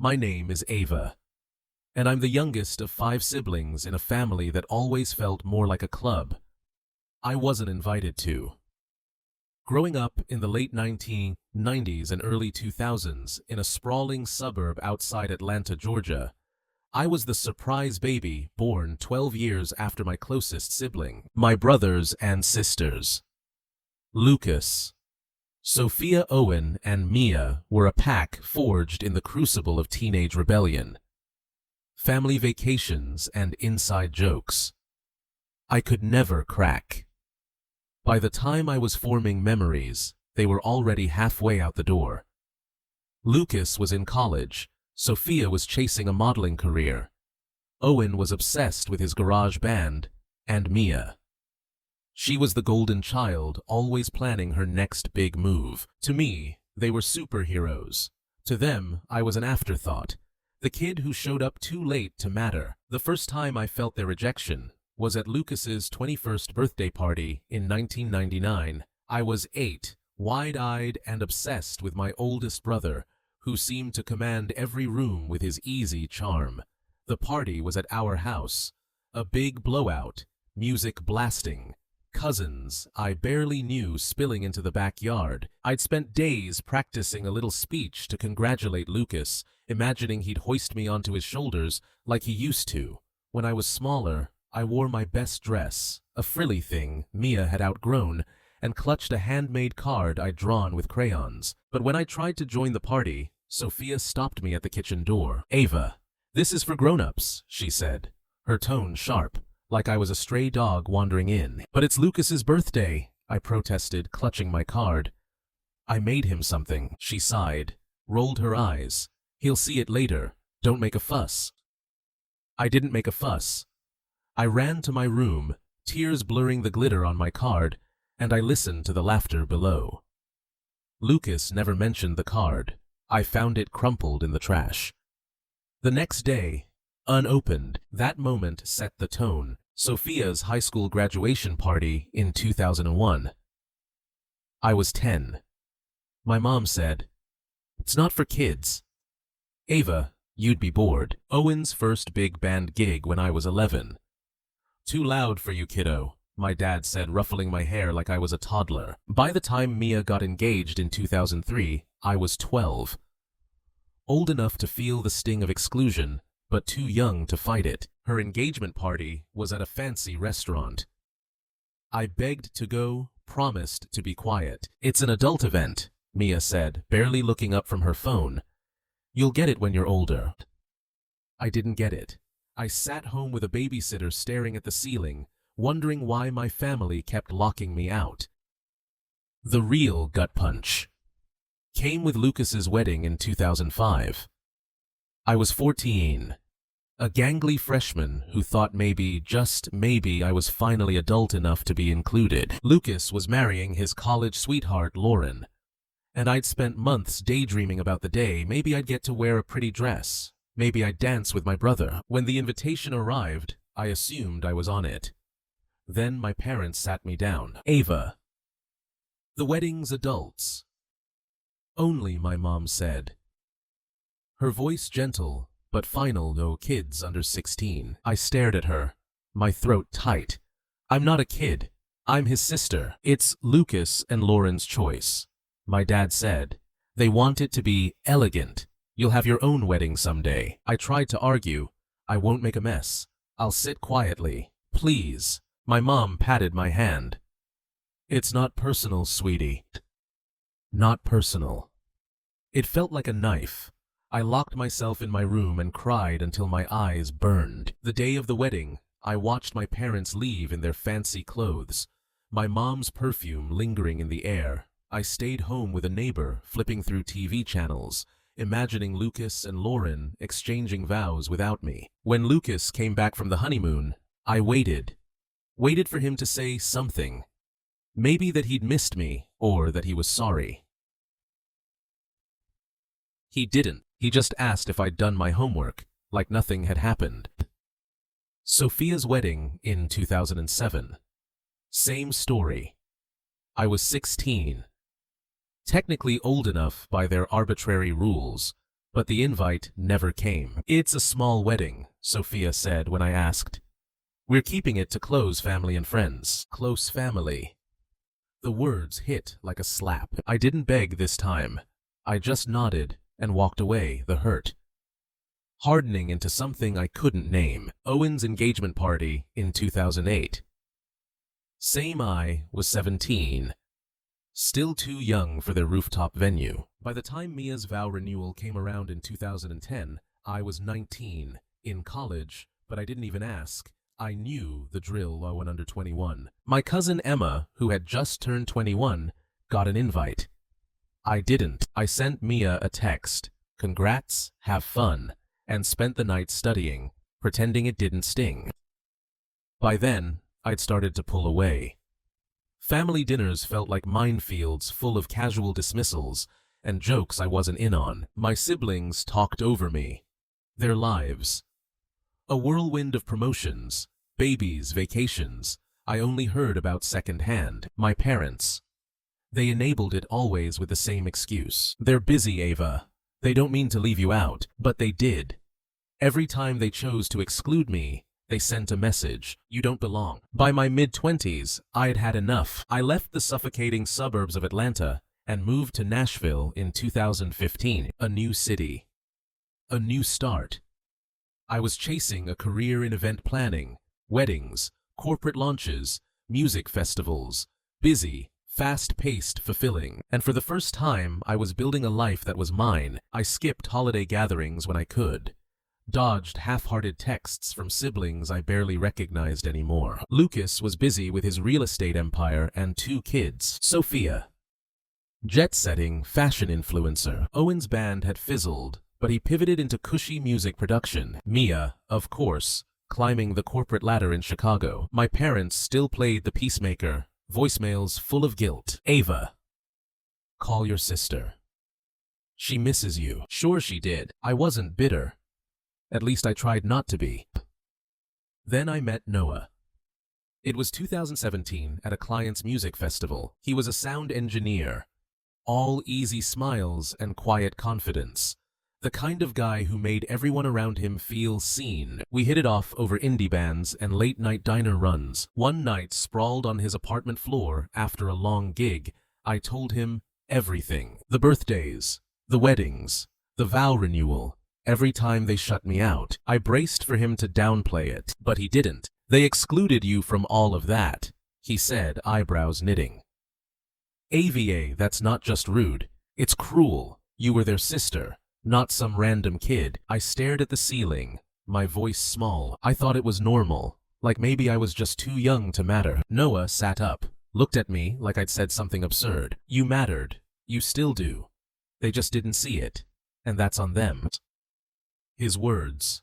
My name is Ava, and I'm the youngest of 5 siblings in a family that always felt more like a club. I wasn't invited to. Growing up in the late 1990s and early 2000s in a sprawling suburb outside Atlanta, Georgia, I was the surprise baby born 12 years after my closest sibling, my brothers and sisters. Lucas, Sophia, Owen, and Mia were a pack forged in the crucible of teenage rebellion. Family vacations and inside jokes I could never crack. By the time I was forming memories, they were already halfway out the door. Lucas was in college, Sophia was chasing a modeling career, Owen was obsessed with his garage band, and Mia. She was the golden child, always planning her next big move. To me, they were superheroes. To them, I was an afterthought, the kid who showed up too late to matter. The first time I felt their rejection was at Lucas's 21st birthday party in 1999. I was 8, wide-eyed and obsessed with my oldest brother, who seemed to command every room with his easy charm. The party was at our house, a big blowout, music blasting, cousins I barely knew spilling into the backyard. I'd spent days practicing a little speech to congratulate Lucas, imagining he'd hoist me onto his shoulders like he used to. When I was smaller, I wore my best dress, a frilly thing Mia had outgrown, and clutched a handmade card I'd drawn with crayons. But when I tried to join the party, Sophia stopped me at the kitchen door. "Ava, this is for grown-ups," she said, her tone sharp, like I was a stray dog wandering in. "But it's Lucas's birthday," I protested, clutching my card. "I made him something," she sighed, rolled her eyes. "He'll see it later. Don't make a fuss." I didn't make a fuss. I ran to my room, tears blurring the glitter on my card, and I listened to the laughter below. Lucas never mentioned the card. I found it crumpled in the trash. The next day, unopened, that moment set the tone. Sophia's high school graduation party in 2001. I was 10. My mom said, "It's not for kids." "Ava, you'd be bored." Owen's first big band gig when I was 11. "Too loud for you, kiddo," my dad said, ruffling my hair like I was a toddler. By the time Mia got engaged in 2003, I was 12. Old enough to feel the sting of exclusion, but too young to fight it. Her engagement party was at a fancy restaurant. I begged to go, promised to be quiet. "It's an adult event," Mia said, barely looking up from her phone. "You'll get it when you're older." I didn't get it. I sat home with a babysitter staring at the ceiling, wondering why my family kept locking me out. The real gut punch came with Lucas's wedding in 2005. I was 14, a gangly freshman who thought maybe, just maybe, I was finally adult enough to be included. Lucas was marrying his college sweetheart, Lauren, and I'd spent months daydreaming about the day maybe I'd get to wear a pretty dress, maybe I'd dance with my brother. When the invitation arrived, I assumed I was on it. Then my parents sat me down. "Ava, the wedding's adults only," my mom said. Her voice gentle, but final. "No kids under 16. I stared at her, my throat tight. "I'm not a kid. I'm his sister." "It's Lucas and Lauren's choice," my dad said. "They want it to be elegant. You'll have your own wedding someday." I tried to argue. "I won't make a mess. I'll sit quietly. Please." My mom patted my hand. "It's not personal, sweetie. Not personal." It felt like a knife. I locked myself in my room and cried until my eyes burned. The day of the wedding, I watched my parents leave in their fancy clothes, my mom's perfume lingering in the air. I stayed home with a neighbor, flipping through TV channels, imagining Lucas and Lauren exchanging vows without me. When Lucas came back from the honeymoon, I waited for him to say something. Maybe that he'd missed me, or that he was sorry. He didn't. He just asked if I'd done my homework, like nothing had happened. Sophia's wedding in 2007. Same story. I was 16. Technically old enough by their arbitrary rules, but the invite never came. "It's a small wedding," Sophia said when I asked. "We're keeping it to close family and friends." Close family. The words hit like a slap. I didn't beg this time. I just nodded and walked away, the hurt hardening into something I couldn't name. Owen's engagement party in 2008. Same, I was 17. Still too young for their rooftop venue. By the time Mia's vow renewal came around in 2010, I was 19, in college, but I didn't even ask. I knew the drill low and under 21. My cousin Emma, who had just turned 21, got an invite. I didn't. I sent Mia a text, "Congrats, have fun," and spent the night studying, pretending it didn't sting. By then, I'd started to pull away. Family dinners felt like minefields full of casual dismissals and jokes I wasn't in on. My siblings talked over me. Their lives. A whirlwind of promotions, babies, vacations, I only heard about secondhand. My parents. They enabled it always with the same excuse. "They're busy, Ava. They don't mean to leave you out," but they did. Every time they chose to exclude me, they sent a message, "You don't belong." By my mid-20s, I'd had enough. I left the suffocating suburbs of Atlanta and moved to Nashville in 2015, a new city. A new start. I was chasing a career in event planning, weddings, corporate launches, music festivals, busy, fast-paced, fulfilling. And for the first time, I was building a life that was mine. I skipped holiday gatherings when I could. Dodged half-hearted texts from siblings I barely recognized anymore. Lucas was busy with his real estate empire and 2 kids. Sophia. Jet-setting fashion influencer. Owen's band had fizzled, but he pivoted into cushy music production. Mia, of course, climbing the corporate ladder in Chicago. My parents still played the peacemaker, voicemails full of guilt. "Ava, call your sister. She misses you." Sure she did. I wasn't bitter. At least I tried not to be. Then I met Noah. It was 2017 at a client's music festival. He was a sound engineer. All easy smiles and quiet confidence. The kind of guy who made everyone around him feel seen. We hit it off over indie bands and late-night diner runs. One night, sprawled on his apartment floor after a long gig, I told him everything. The birthdays, the weddings, the vow renewal. Every time they shut me out, I braced for him to downplay it, but he didn't. "They excluded you from all of that," he said, eyebrows knitting. "AVA, that's not just rude. It's cruel. You were their sister, not some random kid." I stared at the ceiling, my voice small. I thought it was normal, like maybe I was just too young to matter. Noah sat up, looked at me like I'd said something absurd. "You mattered. You still do. They just didn't see it, and that's on them." His words.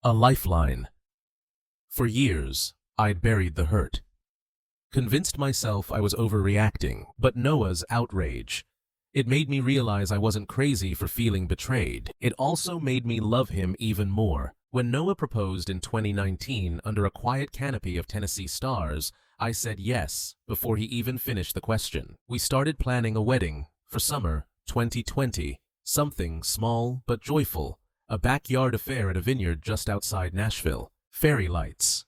A lifeline. For years, I'd buried the hurt. Convinced myself I was overreacting, but Noah's outrage. It made me realize I wasn't crazy for feeling betrayed. It also made me love him even more. When Noah proposed in 2019 under a quiet canopy of Tennessee stars, I said yes before he even finished the question. We started planning a wedding for summer 2020, something small but joyful. A backyard affair at a vineyard just outside Nashville. Fairy lights,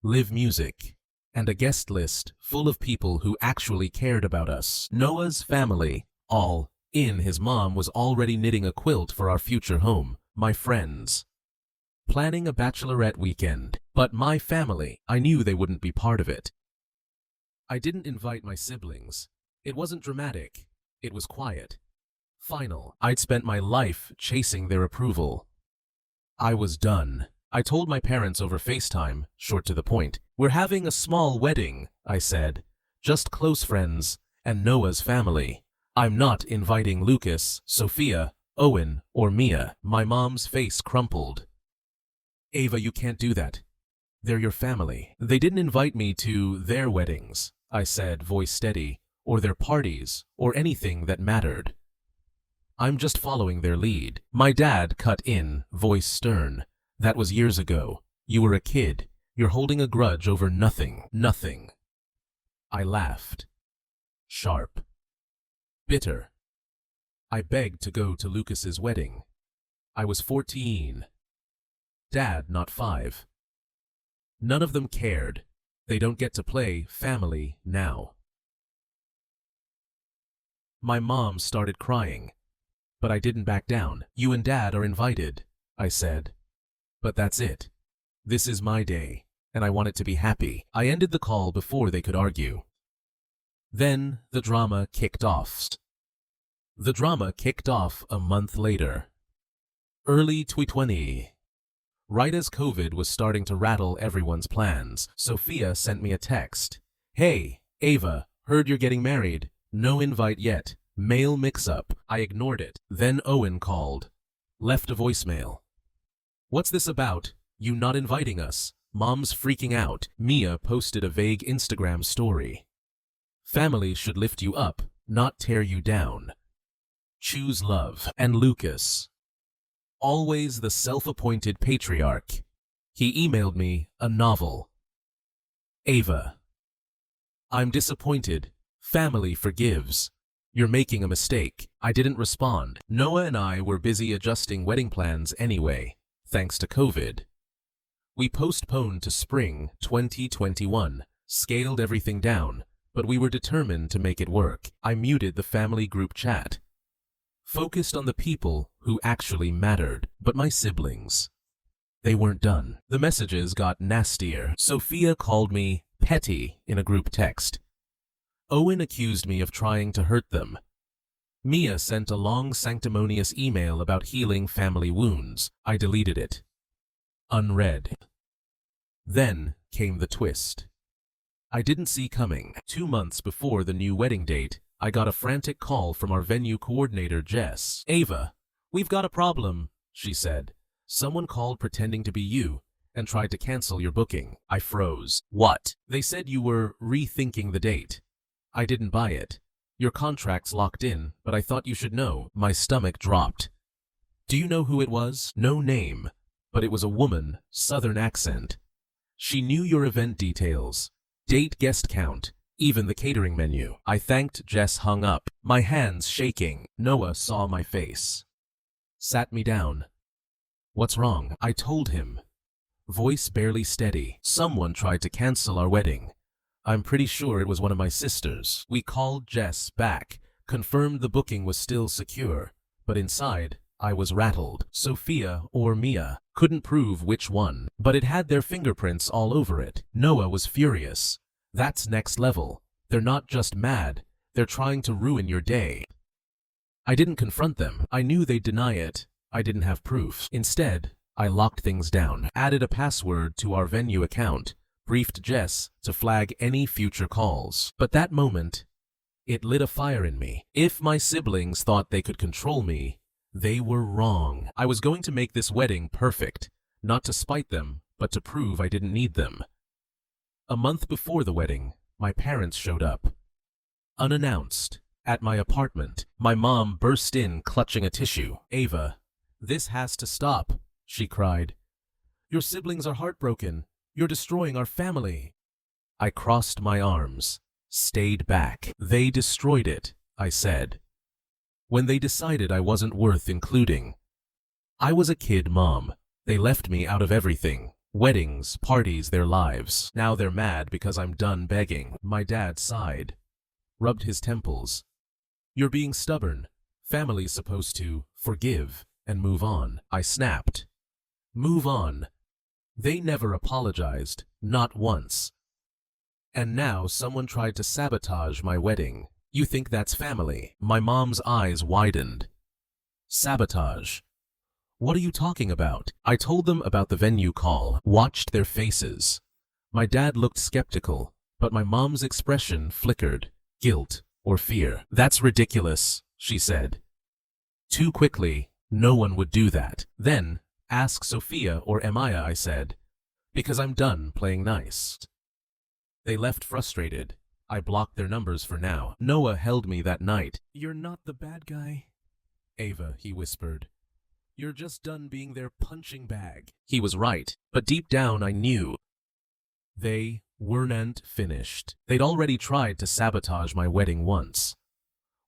live music, and a guest list full of people who actually cared about us. Noah's family, all in. His mom was already knitting a quilt for our future home. My friends. Planning a bachelorette weekend. But my family, I knew they wouldn't be part of it. I didn't invite my siblings. It wasn't dramatic. It was quiet. Final. I'd spent my life chasing their approval. I was done. I told my parents over FaceTime, short to the point. "We're having a small wedding," I said. "Just close friends and Noah's family. I'm not inviting Lucas, Sophia, Owen, or Mia." My mom's face crumpled. "Ava, you can't do that. They're your family." "They didn't invite me to their weddings," I said, voice steady, "or their parties, or anything that mattered. I'm just following their lead." My dad cut in, voice stern. "That was years ago. You were a kid. You're holding a grudge over nothing." Nothing. I laughed. Sharp. Bitter. I begged to go to Lucas's wedding. I was 14. Dad, not 5. None of them cared. They don't get to play family now. My mom started crying, but I didn't back down. You and Dad are invited, I said. But that's it. This is my day, and I want it to be happy. I ended the call before they could argue. Then the drama kicked off. The drama kicked off a month later. Early 2020. Right as COVID was starting to rattle everyone's plans, Sophia sent me a text. Hey, Ava, heard you're getting married. No invite yet. Mail mix-up. I ignored it. Then Owen called. Left a voicemail. What's this about? You not inviting us? Mom's freaking out. Mia posted a vague Instagram story. Family should lift you up, not tear you down. Choose love. And Lucas. Always the self-appointed patriarch. He emailed me a novel. Ava. I'm disappointed. Family forgives. You're making a mistake. I didn't respond. Noah and I were busy adjusting wedding plans anyway, thanks to COVID. We postponed to spring 2021, scaled everything down, but we were determined to make it work. I muted the family group chat. Focused on the people who actually mattered, but my siblings. They weren't done. The messages got nastier. Sophia called me petty in a group text. Owen accused me of trying to hurt them. Mia sent a long sanctimonious email about healing family wounds. I deleted it. Unread. Then came the twist. I didn't see coming. 2 months before the new wedding date, I got a frantic call from our venue coordinator, Jess. Ava, we've got a problem, she said. Someone called pretending to be you and tried to cancel your booking. I froze. What? They said you were rethinking the date. I didn't buy it. Your contract's locked in, but I thought you should know. My stomach dropped. Do you know who it was? No name, but it was a woman, southern accent. She knew your event details, date, guest count, even the catering menu. I thanked Jess, hung up, my hands shaking. Noah saw my face. Sat me down. What's wrong? I told him. Voice barely steady. Someone tried to cancel our wedding. I'm pretty sure it was one of my sisters. We called Jess back, confirmed the booking was still secure, but inside, I was rattled. Sophia or Mia, couldn't prove which one, but it had their fingerprints all over it. Noah was furious. That's next level. They're not just mad, they're trying to ruin your day. I didn't confront them. I knew they'd deny it. I didn't have proof. Instead, I locked things down, added a password to our venue account, briefed Jess to flag any future calls. But that moment, it lit a fire in me. If my siblings thought they could control me, they were wrong. I was going to make this wedding perfect, not to spite them, but to prove I didn't need them. A month before the wedding, my parents showed up. Unannounced, at my apartment. My mom burst in, clutching a tissue. Ava, this has to stop, she cried. Your siblings are heartbroken. You're destroying our family. I crossed my arms, stayed back. They destroyed it, I said. When they decided I wasn't worth including. I was a kid, Mom. They left me out of everything. Weddings, parties, their lives. Now they're mad because I'm done begging. My dad sighed, rubbed his temples. You're being stubborn. Family's supposed to forgive and move on. I snapped. Move on. They never apologized, not once. And now someone tried to sabotage my wedding. You think that's family? My mom's eyes widened. Sabotage. What are you talking about? I told them about the venue call, watched their faces. My dad looked skeptical, but my mom's expression flickered, guilt or fear. That's ridiculous, she said. Too quickly, no one would do that. Then, ask Sophia or Amaya, I said, because I'm done playing nice. They left frustrated. I blocked their numbers for now. Noah held me that night. You're not the bad guy, Ava, he whispered. You're just done being their punching bag. He was right, but deep down I knew. They weren't finished. They'd already tried to sabotage my wedding once.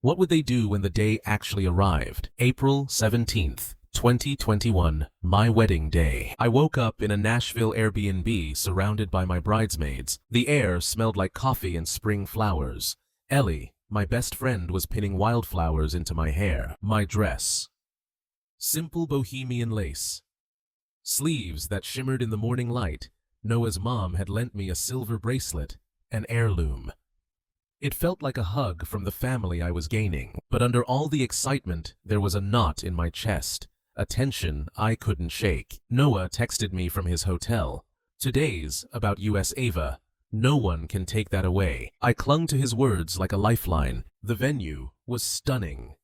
What would they do when the day actually arrived? April 17th, 2021, my wedding day. I woke up in a Nashville Airbnb surrounded by my bridesmaids. The air smelled like coffee and spring flowers. Ellie, my best friend, was pinning wildflowers into my hair. My dress. Simple bohemian lace. Sleeves that shimmered in the morning light. Noah's mom had lent me a silver bracelet, an heirloom. It felt like a hug from the family I was gaining, but under all the excitement, there was a knot in my chest, a tension I couldn't shake. Noah texted me from his hotel. "Today's about US Ava. No one can take that away." I clung to his words like a lifeline. The venue was stunning.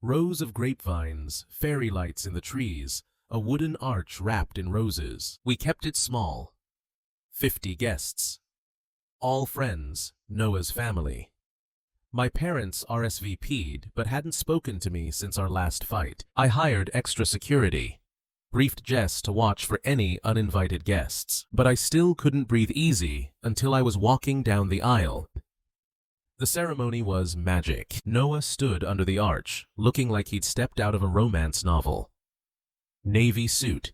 Rows of grapevines, fairy lights in the trees, a wooden arch wrapped in roses. We kept it small. 50 guests. All friends, Noah's family. My parents RSVP'd but hadn't spoken to me since our last fight. I hired extra security, briefed Jess to watch for any uninvited guests, but I still couldn't breathe easy until I was walking down the aisle. The ceremony was magic. Noah stood under the arch, looking like he'd stepped out of a romance novel. Navy suit,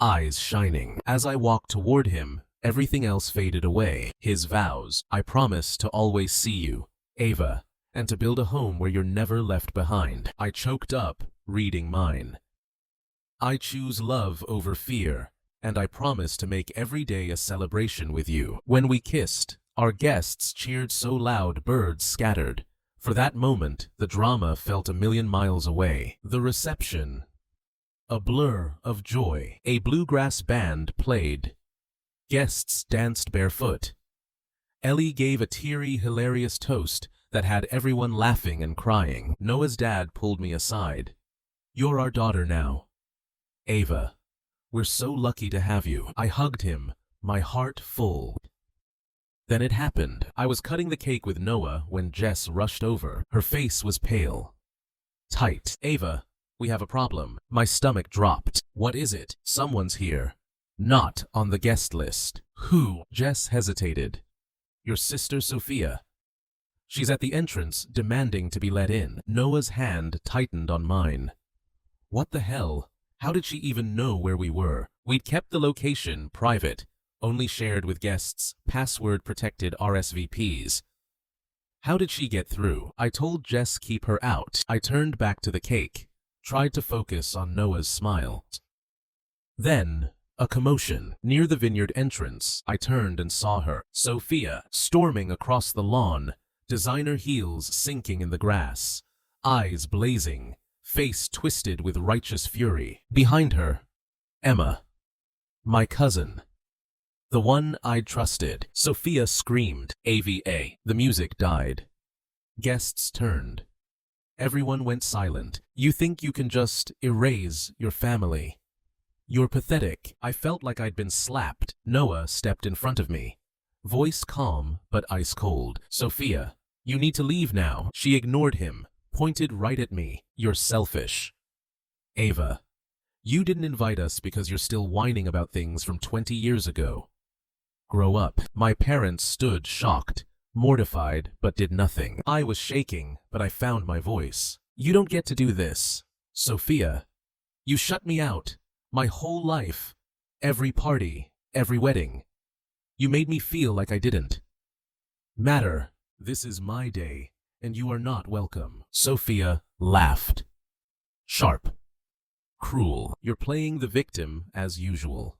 eyes shining. As I walked toward him, everything else faded away. His vows: "I promise to always see you, Ava, and to build a home where you're never left behind." I choked up, reading mine. "I choose love over fear, and I promise to make every day a celebration with you." When we kissed, our guests cheered so loud birds scattered. For that moment, the drama felt a million miles away. The reception. A blur of joy. A bluegrass band played. Guests danced barefoot. Ellie gave a teary, hilarious toast that had everyone laughing and crying. Noah's dad pulled me aside. "You're our daughter now, Ava. We're so lucky to have you." I hugged him, my heart full. Then it happened. I was cutting the cake with Noah when Jess rushed over. Her face was pale. Tight. "Ava, we have a problem." My stomach dropped. "What is it?" "Someone's here. Not on the guest list." "Who?" Jess hesitated. "Your sister Sophia. She's at the entrance, demanding to be let in." Noah's hand tightened on mine. What the hell? How did she even know where we were? We'd kept the location private, only shared with guests, password-protected RSVPs. How did she get through? I told Jess keep her out. I turned back to the cake, tried to focus on Noah's smile. Then, a commotion. Near the vineyard entrance, I turned and saw her, Sophia, storming across the lawn, designer heels sinking in the grass, eyes blazing, face twisted with righteous fury. Behind her, Emma, my cousin, the one I'd trusted. Sophia screamed, "AVA." The music died. Guests turned. Everyone went silent. "You think you can just erase your family? You're pathetic." I felt like I'd been slapped. Noah stepped in front of me, voice calm but ice cold. "Sophia, you need to leave now." She ignored him, pointed right at me. "You're selfish. Ava, you didn't invite us because you're still whining about things from 20 years ago. Grow up." My parents stood shocked, mortified, but did nothing. I was shaking, but I found my voice. "You don't get to do this, Sophia. You shut me out. My whole life. Every party, every wedding. You made me feel like I didn't matter. This is my day, and you are not welcome." Sophia laughed. Sharp. Cruel. "You're playing the victim as usual.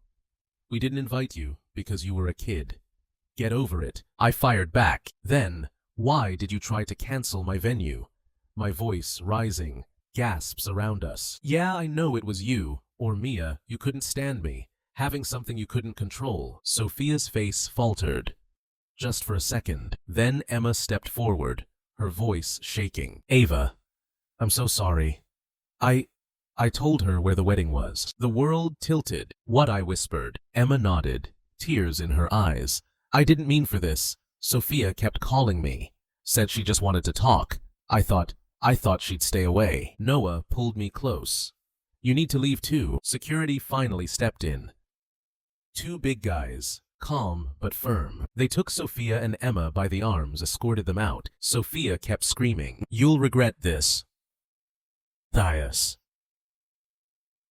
We didn't invite you because you were a kid. Get over it." I fired back. "Then, why did you try to cancel my venue?" My voice rising, gasps around us. "Yeah, I know it was you, or Mia. You couldn't stand me, having something you couldn't control." Sophia's face faltered. Just for a second. Then Emma stepped forward, her voice shaking. "Ava, I'm so sorry. I told her where the wedding was." The world tilted. "What?" I whispered. Emma nodded, tears in her eyes. "I didn't mean for this. Sophia kept calling me. Said she just wanted to talk. I thought she'd stay away." Noah pulled me close. "You need to leave too." Security finally stepped in. Two big guys, calm but firm. They took Sophia and Emma by the arms, escorted them out. Sophia kept screaming, "You'll regret this, Thias."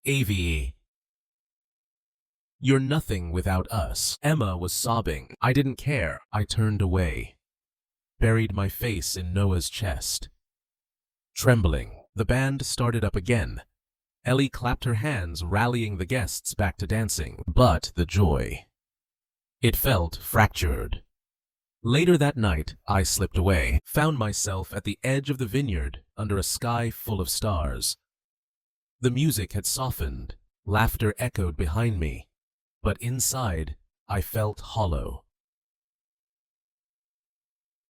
Ave. You're nothing without us. Emma was sobbing. I didn't care. I turned away, buried my face in Noah's chest. Trembling, the band started up again. Ellie clapped her hands, rallying the guests back to dancing. But the joy, it felt fractured. Later that night, I slipped away, found myself at the edge of the vineyard under a sky full of stars. The music had softened, laughter echoed behind me, but inside, I felt hollow.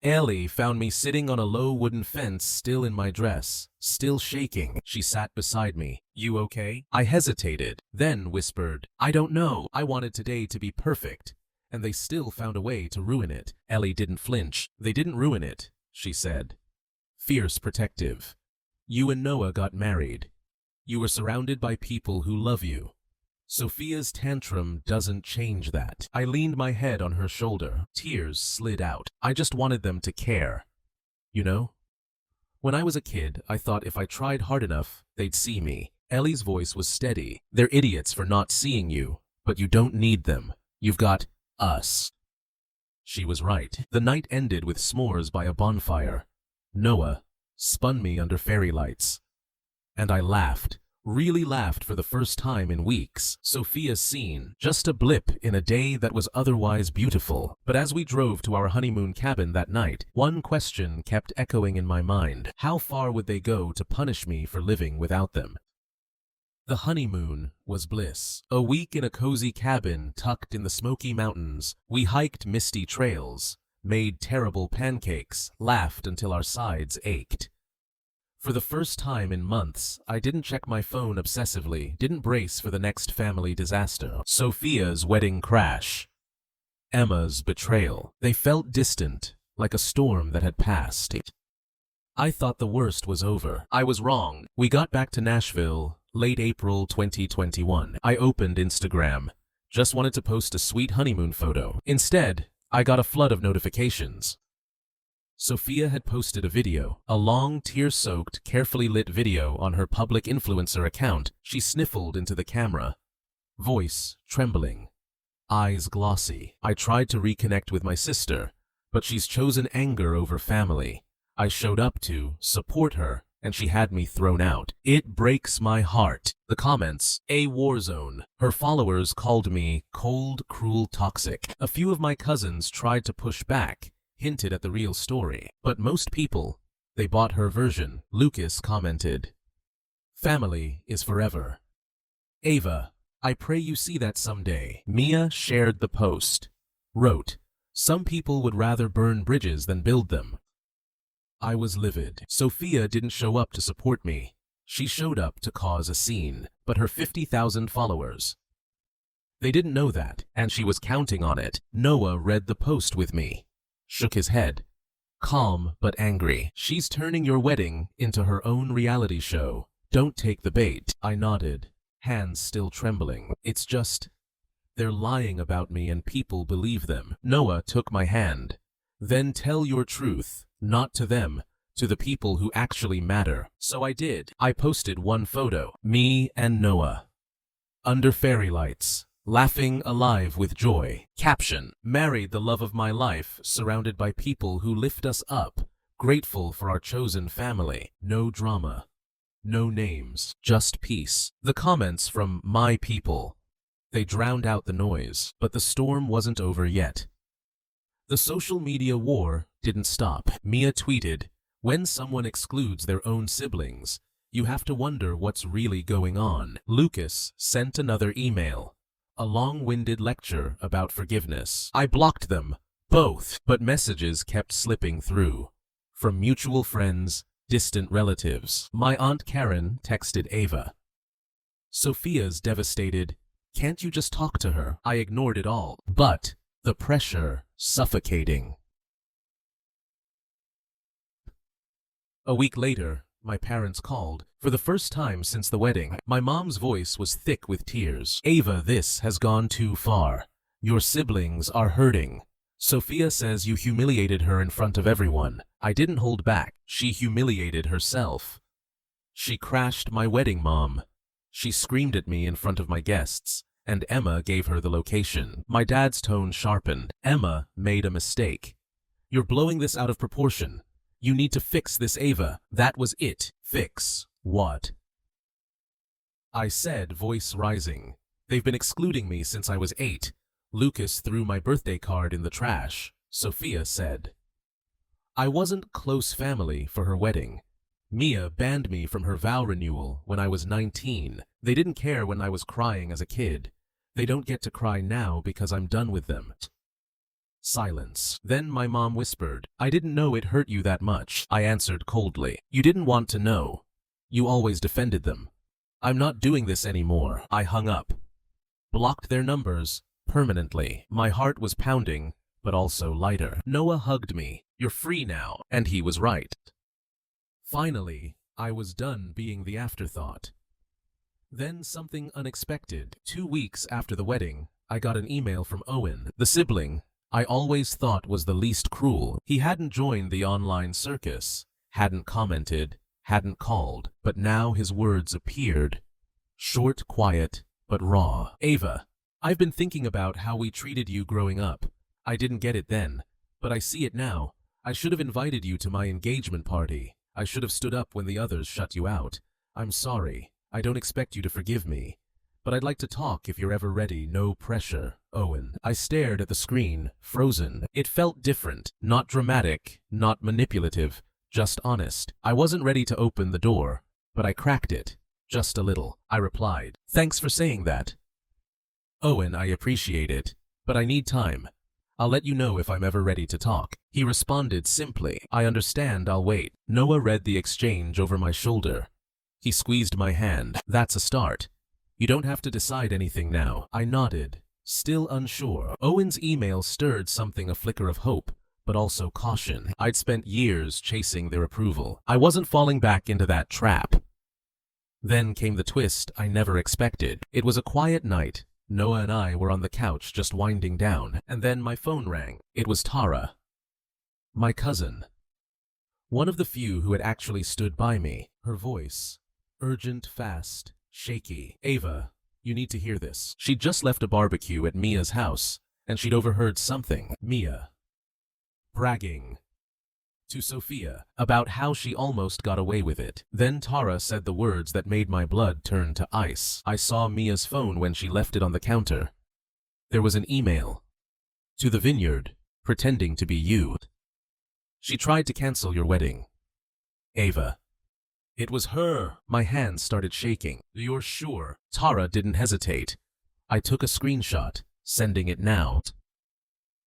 Ellie found me sitting on a low wooden fence, still in my dress, still shaking. She sat beside me. You okay? I hesitated, then whispered, I don't know. I wanted today to be perfect, and they still found a way to ruin it. Ellie didn't flinch. They didn't ruin it, she said. Fierce, protective. You and Noah got married. You were surrounded by people who love you. Sophia's tantrum doesn't change that. I leaned my head on her shoulder. Tears slid out. I just wanted them to care. You know? When I was a kid, I thought if I tried hard enough, they'd see me. Ellie's voice was steady. They're idiots for not seeing you, but you don't need them. You've got us. She was right. The night ended with s'mores by a bonfire. Noah spun me under fairy lights. And I laughed. Really laughed for the first time in weeks. Sophia's scene, just a blip in a day that was otherwise beautiful. But as we drove to our honeymoon cabin that night, one question kept echoing in my mind. How far would they go to punish me for living without them? The honeymoon was bliss. A week in a cozy cabin tucked in the Smoky Mountains. We hiked misty trails, made terrible pancakes, laughed until our sides ached. For the first time in months, I didn't check my phone obsessively, didn't brace for the next family disaster. Sophia's wedding crash. Emma's betrayal. They felt distant, like a storm that had passed. I thought the worst was over. I was wrong. We got back to Nashville, late April 2021. I opened Instagram. Just wanted to post a sweet honeymoon photo. Instead, I got a flood of notifications. Sophia had posted a video, a long, tear-soaked, carefully lit video on her public influencer account. She sniffled into the camera, voice trembling, eyes glossy. I tried to reconnect with my sister, but she's chosen anger over family. I showed up to support her, and she had me thrown out. It breaks my heart. The comments, a war zone. Her followers called me cold, cruel, toxic. A few of my cousins tried to push back, hinted at the real story. But most people, they bought her version. Lucas commented, family is forever. Ava, I pray you see that someday. Mia shared the post, wrote, some people would rather burn bridges than build them. I was livid. Sophia didn't show up to support me. She showed up to cause a scene. But her 50,000 followers, they didn't know that, and she was counting on it. Noah read the post with me, shook his head, calm but angry. She's turning your wedding into her own reality show. Don't take the bait. I nodded, hands still trembling. It's just, they're lying about me and people believe them. Noah took my hand. Then tell your truth, not to them, to the people who actually matter. So I did. I posted one photo, me and Noah, under fairy lights, laughing alive with joy. Caption, married the love of my life, surrounded by people who lift us up, grateful for our chosen family. No drama, no names, just peace. The comments from my people, they drowned out the noise, but the storm wasn't over yet. The social media war didn't stop. Mia tweeted, when someone excludes their own siblings, you have to wonder what's really going on. Lucas sent another email, a long-winded lecture about forgiveness. I blocked them, both, but messages kept slipping through, from mutual friends, distant relatives. My Aunt Karen texted Ava. Sophia's devastated. Can't you just talk to her? I ignored it all, but the pressure suffocating. A week later, my parents called. For the first time since the wedding, my mom's voice was thick with tears. Ava, this has gone too far. Your siblings are hurting. Sophia says you humiliated her in front of everyone. I didn't hold back. She humiliated herself. She crashed my wedding, Mom. She screamed at me in front of my guests, and Emma gave her the location. My dad's tone sharpened. Emma made a mistake. You're blowing this out of proportion. You need to fix this, Ava. That was it. Fix what? I said, voice rising. They've been excluding me since I was 8. Lucas threw my birthday card in the trash, Sophia said. I wasn't close family for her wedding. Mia banned me from her vow renewal when I was 19. They didn't care when I was crying as a kid. They don't get to cry now because I'm done with them. Silence. Then my mom whispered, I didn't know it hurt you that much. I answered coldly. You didn't want to know. You always defended them. I'm not doing this anymore. I hung up. Blocked their numbers permanently. My heart was pounding, but also lighter. Noah hugged me. You're free now. And he was right. Finally, I was done being the afterthought. Then something unexpected. 2 weeks after the wedding, I got an email from Owen, the sibling I always thought was the least cruel. He hadn't joined the online circus, hadn't commented, hadn't called, but now his words appeared. Short, quiet, but raw. Ava, I've been thinking about how we treated you growing up. I didn't get it then, but I see it now. I should have invited you to my engagement party. I should have stood up when the others shut you out. I'm sorry. I don't expect you to forgive me. But I'd like to talk if you're ever ready. No pressure, Owen. I stared at the screen, frozen. It felt different. Not dramatic, not manipulative, just honest. I wasn't ready to open the door, but I cracked it. Just a little. I replied. Thanks for saying that. Owen, I appreciate it, but I need time. I'll let you know if I'm ever ready to talk. He responded simply. I understand, I'll wait. Noah read the exchange over my shoulder. He squeezed my hand. That's a start. You don't have to decide anything now. I nodded, still unsure. Owen's email stirred something, a flicker of hope, but also caution. I'd spent years chasing their approval. I wasn't falling back into that trap. Then came the twist I never expected. It was a quiet night. Noah and I were on the couch just winding down, and then my phone rang. It was Tara, my cousin. One of the few who had actually stood by me. Her voice, urgent, fast, shaky. Ava, you need to hear this. She'd just left a barbecue at Mia's house, and she'd overheard something. Mia bragging to Sophia about how she almost got away with it. Then Tara said the words that made my blood turn to ice. I saw Mia's phone when she left it on the counter. There was an email. To the vineyard, pretending to be you. She tried to cancel your wedding. Ava. It was her. My hands started shaking. You're sure? Tara didn't hesitate. I took a screenshot, sending it now.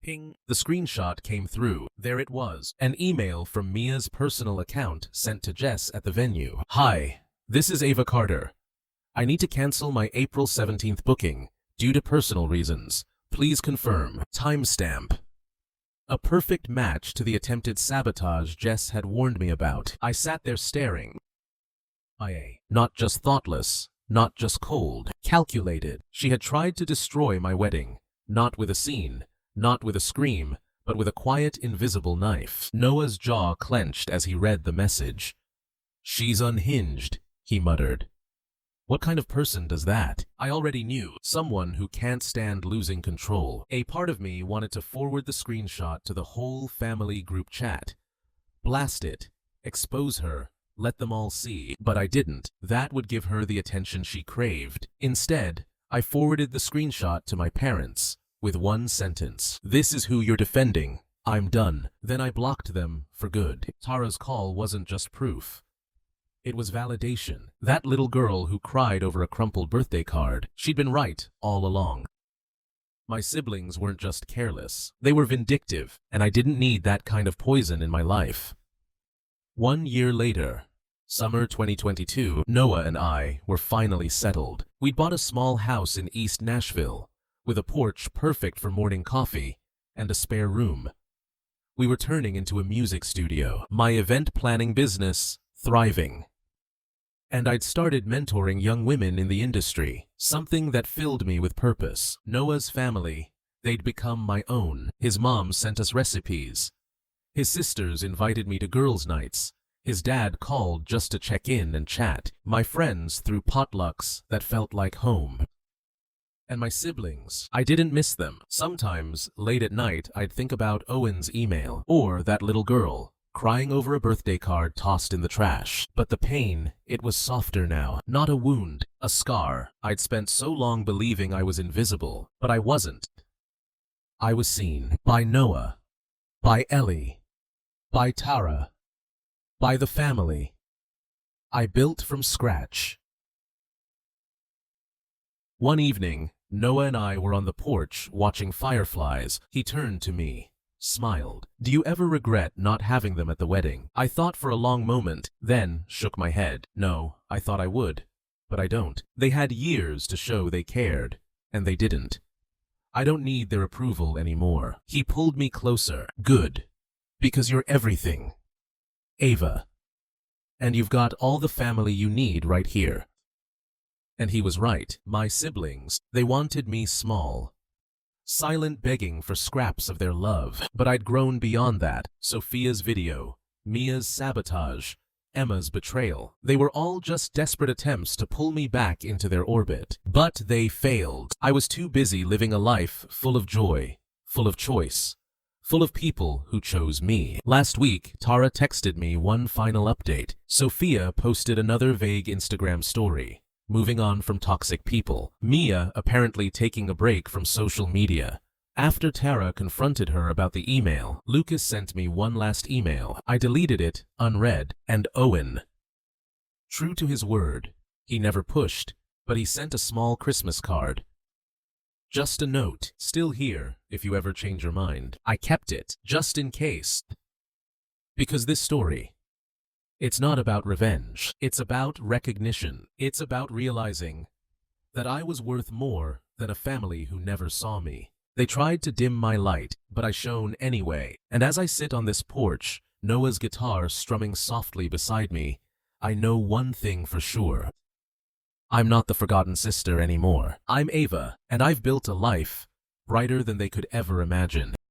Ping. The screenshot came through. There it was. An email from Mia's personal account sent to Jess at the venue. Hi, this is Ava Carter. I need to cancel my April 17th booking due to personal reasons. Please confirm. Timestamp. A perfect match to the attempted sabotage Jess had warned me about. I sat there staring. Not just thoughtless, not just cold, calculated. She had tried to destroy my wedding, not with a scene, not with a scream, but with a quiet, invisible knife. Noah's jaw clenched as he read the message. She's unhinged, he muttered. What kind of person does that? I already knew. Someone who can't stand losing control. A part of me wanted to forward the screenshot to the whole family group chat. Blast it. Expose her. Let them all see. But I didn't. That would give her the attention she craved. Instead, I forwarded the screenshot to my parents with one sentence. This is who you're defending. I'm done. Then I blocked them for good. Tara's call wasn't just proof. It was validation. That little girl who cried over a crumpled birthday card, she'd been right all along. My siblings weren't just careless. They were vindictive, and I didn't need that kind of poison in my life. 1 year later, summer 2022, Noah and I were finally settled. We'd bought a small house in East Nashville, with a porch perfect for morning coffee and a spare room. We were turning into a music studio, my event planning business thriving. And I'd started mentoring young women in the industry, something that filled me with purpose. Noah's family, they'd become my own. His mom sent us recipes. His sisters invited me to girls' nights, His dad called just to check in and chat. My friends threw potlucks that felt like home. And my siblings, I didn't miss them. Sometimes, late at night, I'd think about Owen's email, or that little girl, crying over a birthday card tossed in the trash. But the pain, it was softer now. Not a wound, a scar. I'd spent so long believing I was invisible, but I wasn't. I was seen. By Noah. By Ellie. By Tara. By the family. I built from scratch. One evening, Noah and I were on the porch watching fireflies. He turned to me, smiled. "Do you ever regret not having them at the wedding?" I thought for a long moment, then shook my head. No, I thought I would, but I don't. They had years to show they cared, and they didn't. I don't need their approval anymore. He pulled me closer. "Good, because you're everything, Ava. And you've got all the family you need right here." And he was right. My siblings, they wanted me small, silent, begging for scraps of their love. But I'd grown beyond that. Sophia's video, Mia's sabotage, Emma's betrayal. They were all just desperate attempts to pull me back into their orbit. But they failed. I was too busy living a life full of joy, full of choice, full of people who chose me. Last week, Tara texted me one final update. Sophia posted another vague Instagram story, moving on from toxic people. Mia apparently taking a break from social media. After Tara confronted her about the email, Lucas sent me one last email. I deleted it, unread. And Owen, true to his word, he never pushed, but he sent a small Christmas card. Just a note, "Still here, if you ever change your mind." I kept it, just in case. Because this story, it's not about revenge. It's about recognition. It's about realizing that I was worth more than a family who never saw me. They tried to dim my light, but I shone anyway. And as I sit on this porch, Noah's guitar strumming softly beside me, I know one thing for sure. I'm not the forgotten sister anymore. I'm Ava, and I've built a life brighter than they could ever imagine.